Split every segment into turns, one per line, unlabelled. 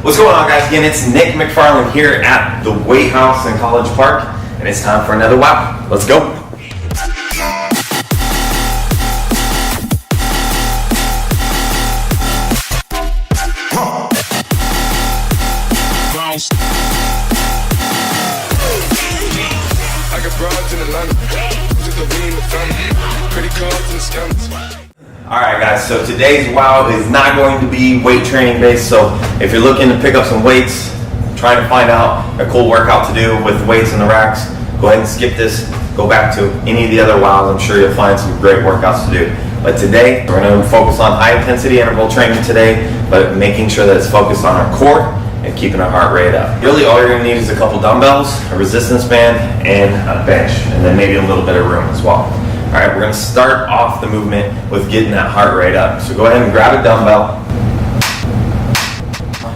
What's going on, guys? Again, it's Nick McFarland here at the Weight House in College Park, and it's time for another wow. Let's go.
I got broads in Atlanta, just a lean the family, credit cards and scams.
Alright guys, so today's wow is not going to be weight training based, so if you're looking to pick up some weights, trying to find out a cool workout to do with weights in the racks, go ahead and skip this, go back to any of the other wows. I'm sure you'll find some great workouts to do. But today, we're going to focus on high intensity interval training today, but making sure that it's focused on our core and keeping our heart rate up. Really all you're going to need is a couple dumbbells, a resistance band, and a bench, and then maybe a little bit of room as well. Alright, we're going to start off the movement with getting that heart rate up. So go ahead and grab a dumbbell.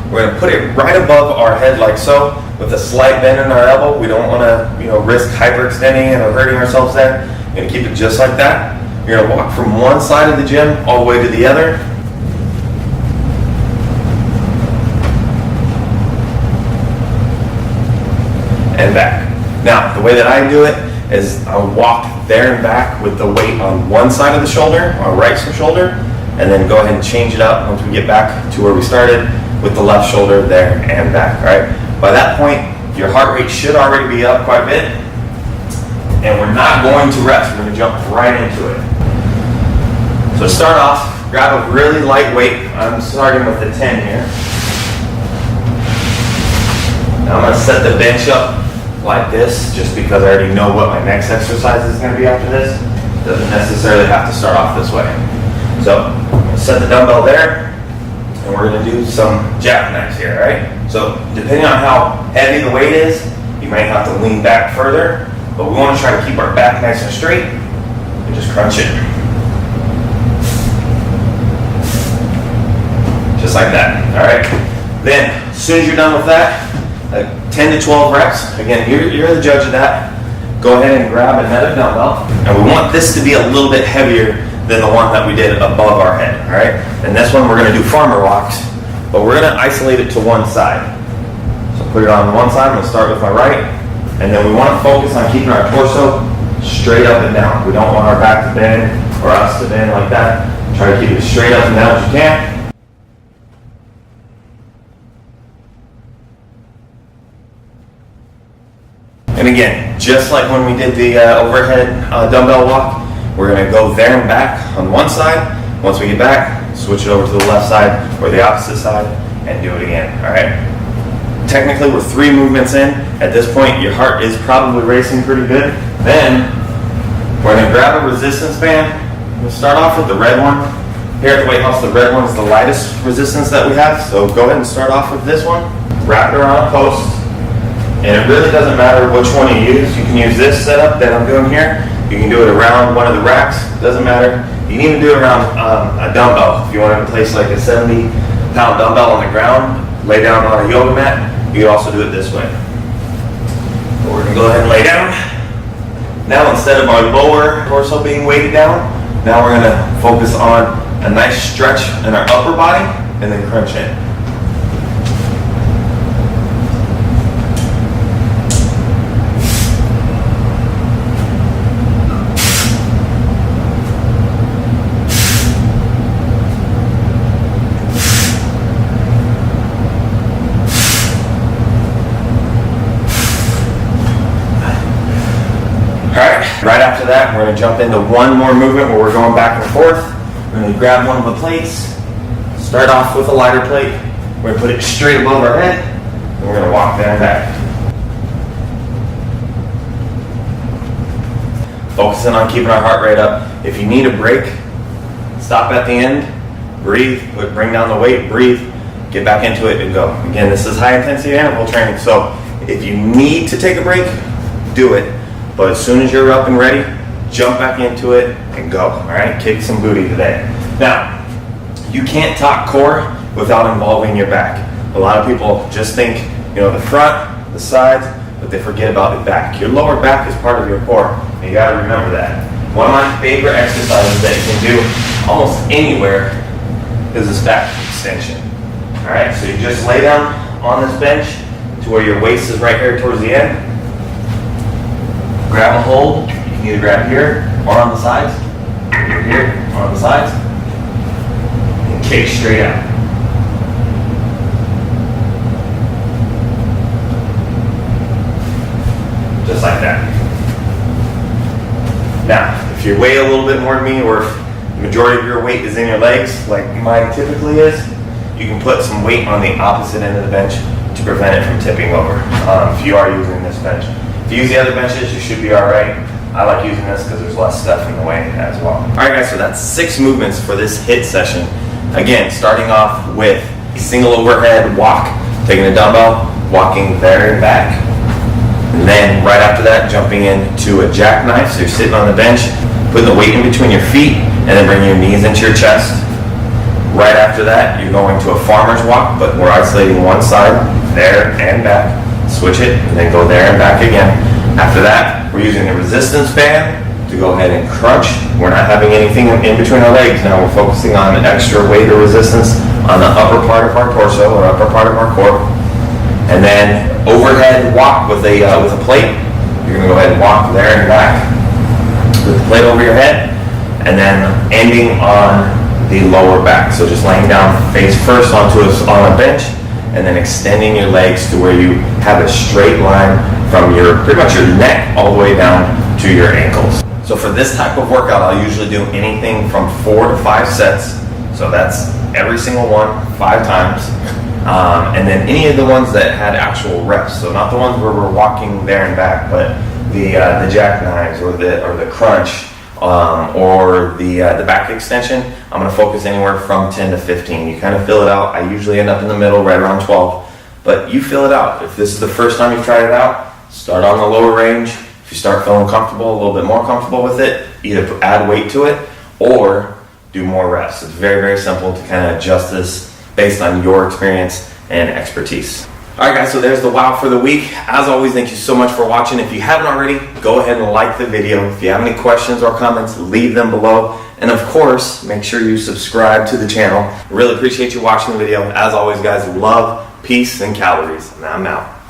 We're going to put it right above our head like so, with a slight bend in our elbow. We don't want to risk hyperextending and hurting ourselves there. We're going to keep it just like that. You're going to walk from one side of the gym all the way to the other. And back. Now, the way that I do it is I'll walk there and back with the weight on one side of the shoulder, our right shoulder, and then go ahead and change it up once we get back to where we started with the left shoulder there and back, right? By that point, your heart rate should already be up quite a bit, and we're not going to rest. We're going to jump right into it. So to start off, grab a really light weight. I'm starting with the 10 here. Now I'm going to set the bench up like this, just because I already know what my next exercise is going to be after this. Doesn't necessarily have to start off this way. So I'm going to set the dumbbell there, and we're going to do some jackknives here, right? So depending on how heavy the weight is, you might have to lean back further, but we want to try to keep our back nice and straight and just crunch it. Just like that, all right? Then, as soon as you're done with that, 10 to 12 reps. Again, you're the judge of that. Go ahead and grab another dumbbell. And we want this to be a little bit heavier than the one that we did above our head, all right? And this one we're gonna do farmer walks, but we're gonna isolate it to one side. So put it on one side. I'm gonna start with my right, and then we wanna focus on keeping our torso straight up and down. We don't want our back to bend or us to bend like that. Try to keep it as straight up and down as you can. And again, just like when we did the overhead dumbbell walk, we're going to go there and back on one side. Once we get back, switch it over to the left side or the opposite side and do it again. All right. Technically, we're 3 movements in. At this point, your heart is probably racing pretty good. Then we're going to grab a resistance band. We'll start off with the red one. Here at the Weight House, the red one is the lightest resistance that we have. So go ahead and start off with this one. Wrap it around a post. And it really doesn't matter which one you use. You can use this setup that I'm doing here. You can do it around one of the racks. Doesn't matter. You can even do it around a dumbbell. If you want to place like a 70-pound dumbbell on the ground, lay down on a yoga mat, you can also do it this way. But we're going to go ahead and lay down. Now instead of our lower torso being weighted down, now we're going to focus on a nice stretch in our upper body and then crunch in. Right after that, we're going to jump into one more movement where we're going back and forth. We're going to grab one of the plates, start off with a lighter plate. We're going to put it straight above our head, and we're going to walk there and back. Focusing on keeping our heart rate up. If you need a break, stop at the end, breathe, bring down the weight, breathe, get back into it and go. Again, this is high intensity interval training, so if you need to take a break, do it. But as soon as you're up and ready, jump back into it and go, all right? Kick some booty today. Now, you can't talk core without involving your back. A lot of people just think, the front, the sides, but they forget about the back. Your lower back is part of your core, and you gotta remember that. One of my favorite exercises that you can do almost anywhere is this back extension. All All right, so you just lay down on this bench to where your waist is right here towards the end. Grab a hold. You can either grab here or on the sides. Here or on the sides. And kick straight out. Just like that. Now, if you weigh a little bit more than me, or if the majority of your weight is in your legs, like mine typically is, you can put some weight on the opposite end of the bench to prevent it from tipping over if you are using this bench. If you use the other benches, you should be all right. I like using this because there's less stuff in the way as well. All right, guys, so that's 6 movements for this HIIT session. Again, starting off with a single overhead walk, taking a dumbbell, walking there and back. And then right after that, jumping into a jackknife. So you're sitting on the bench, putting the weight in between your feet, and then bringing your knees into your chest. Right after that, you're going to a farmer's walk, but we're isolating one side, there and back. Switch it, and then go there and back again. After that, we're using the resistance band to go ahead and crunch. We're not having anything in between our legs. Now we're focusing on extra weight or resistance on the upper part of our torso or upper part of our core. And then overhead walk with a plate. You're going to go ahead and walk there and back with the plate over your head, and then ending on the lower back. So just laying down face first on a bench, and then extending your legs to where you have a straight line from pretty much your neck all the way down to your ankles. So for this type of workout, I'll usually do anything from 4 to 5 sets. So that's every single one 5 times. And then any of the ones that had actual reps, so not the ones where we're walking there and back, but the jackknives or the crunch or the back extension, I'm going to focus anywhere from 10 to 15. You kind of fill it out. I usually end up in the middle, right around 12. But you fill it out. If this is the first time you've tried it out, start on the lower range. If you start feeling comfortable, a little bit more comfortable with it, either add weight to it or do more reps. It's very, very simple to kind of adjust this based on your experience and expertise. Alright guys, so there's the wow for the week. As always, thank you so much for watching. If you haven't already, go ahead and like the video. If you have any questions or comments, leave them below. And of course, make sure you subscribe to the channel. Really appreciate you watching the video. As always guys, love, peace, and calories. And I'm out.